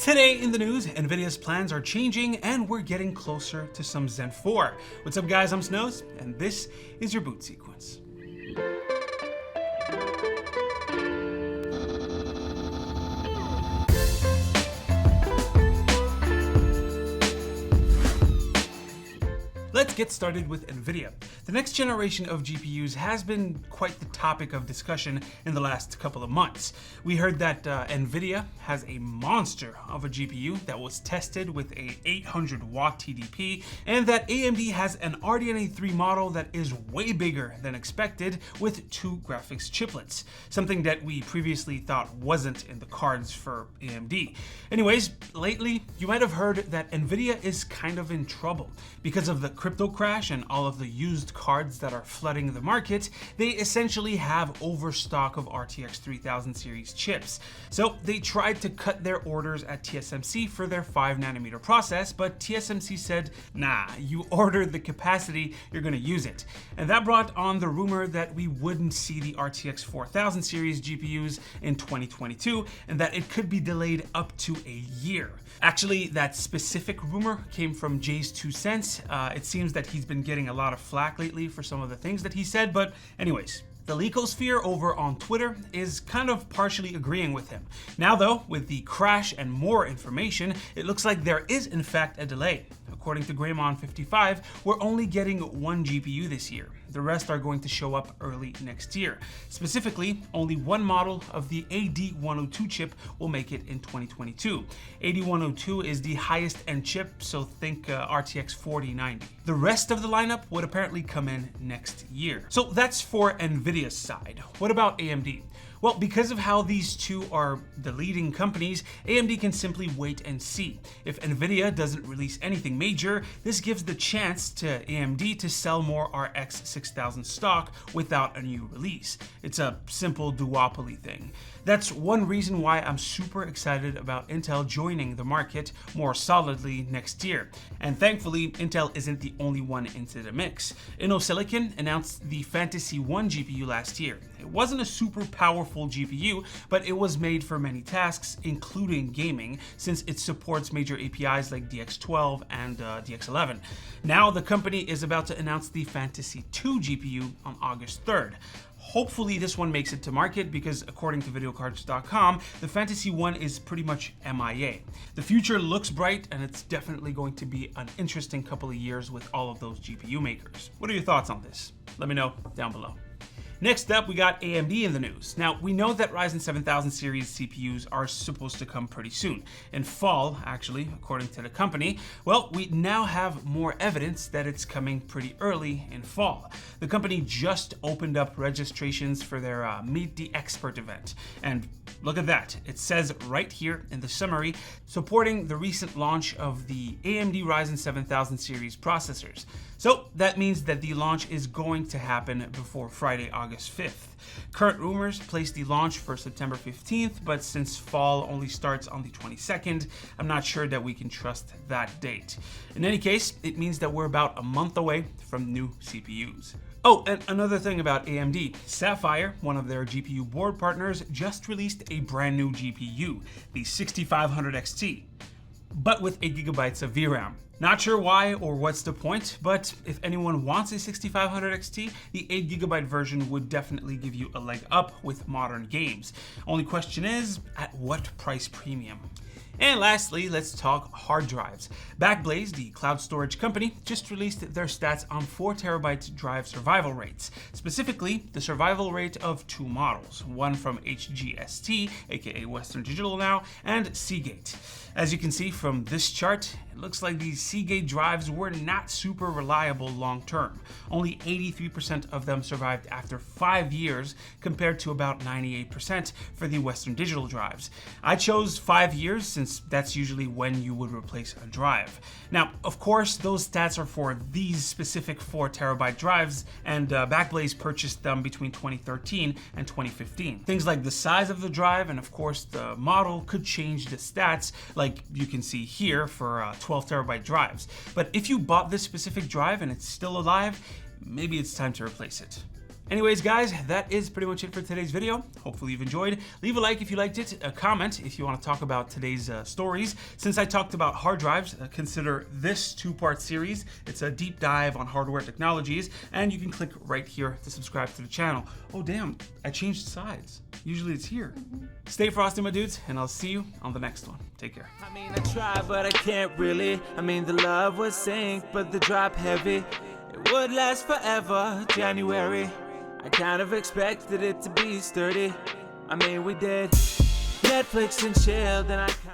Today in the news, Nvidia's plans are changing and we're getting closer to some Zen 4. What's up guys, I'm Snows, and this is your boot sequence. Let's get started with Nvidia. The next generation of GPUs has been quite the topic of discussion in the last couple of months. We heard that Nvidia has a monster of a GPU that was tested with a 800-watt TDP, and that AMD has an RDNA 3 model that is way bigger than expected with 2 graphics chiplets, something that we previously thought wasn't in the cards for AMD. Anyways, lately you might have heard that Nvidia is kind of in trouble because of the crypto crash and all of the used cards that are flooding the market. They essentially have overstock of RTX 3000 series chips. So they tried to cut their orders at TSMC for their 5nm process, but TSMC said, nah, you ordered the capacity, you're gonna use it. And that brought on the rumor that we wouldn't see the RTX 4000 series GPUs in 2022, and that it could be delayed up to a year. Actually, that specific rumor came from Jay's 2 cents. It seems that he's been getting a lot of flack lately for some of the things that he said, but anyways. The leakosphere over on Twitter is kind of partially agreeing with him. Now though, with the crash and more information, it looks like there is in fact a delay. According to Greymon55, we're only getting 1 GPU this year. The rest are going to show up early next year. Specifically, only 1 model of the AD102 chip will make it in 2022. AD102 is the highest end chip, so think RTX 4090. The rest of the lineup would apparently come in next year. So that's for Nvidia's side. What about AMD? Well, because of how these two are the leading companies, AMD can simply wait and see. If Nvidia doesn't release anything major, this gives the chance to AMD to sell more RX 6000 stock without a new release. It's a simple duopoly thing. That's one reason why I'm super excited about Intel joining the market more solidly next year. And thankfully, Intel isn't the only one into the mix. InnoSilicon announced the Fantasy 1 GPU last year. It wasn't a super powerful GPU, but it was made for many tasks, including gaming, since it supports major APIs like DX12 and DX11. Now the company is about to announce the Fantasy 2 GPU on August 3rd. Hopefully this one makes it to market because according to videocards.com, the Fantasy 1 is pretty much MIA. The future looks bright and it's definitely going to be an interesting couple of years with all of those GPU makers. What are your thoughts on this? Let me know down below. Next up, we got AMD in the news. Now, we know that Ryzen 7000 series CPUs are supposed to come pretty soon. In fall, actually, according to the company. Well, we now have more evidence that it's coming pretty early in fall. The company just opened up registrations for their Meet the Expert event. And look at that. It says right here in the summary, supporting the recent launch of the AMD Ryzen 7000 series processors. So that means that the launch is going to happen before Friday, August 5th. Current rumors place the launch for September 15th, but since fall only starts on the 22nd, I'm not sure that we can trust that date. In any case, it means that we're about a month away from new CPUs. Oh, and another thing about AMD, Sapphire, one of their GPU board partners, just released a brand new GPU, the 6500 XT, but with 8GB of VRAM. Not sure why or what's the point, but if anyone wants a 6500 XT, the 8GB version would definitely give you a leg up with modern games. Only question is, at what price premium? And lastly, let's talk hard drives. Backblaze, the cloud storage company, just released their stats on 4TB drive survival rates. Specifically, the survival rate of 2 models, one from HGST, aka Western Digital now, and Seagate. As you can see from this chart, it looks like these Seagate drives were not super reliable long term. Only 83% of them survived after 5 years compared to about 98% for the Western Digital drives. I chose 5 years since that's usually when you would replace a drive. Now, of course, those stats are for these specific 4TB drives, and Backblaze purchased them between 2013 and 2015. Things like the size of the drive and of course the model could change the stats, like you can see here for 12TB drives. But if you bought this specific drive and it's still alive, maybe it's time to replace it. Anyways, guys, that is pretty much it for today's video. Hopefully you've enjoyed. Leave a like if you liked it, a comment if you want to talk about today's stories. Since I talked about hard drives, consider this two-part series. It's a deep dive on hardware technologies, and you can click right here to subscribe to the channel. Oh damn, I changed sides. Usually it's here. Stay frosty, my dudes, and I'll see you on the next one. Take care. I mean, I try, but I can't really. I mean, the love would sink, but the drop heavy. It would last forever, January. I kind of expected it to be sturdy. I mean, we did Netflix and chill, then I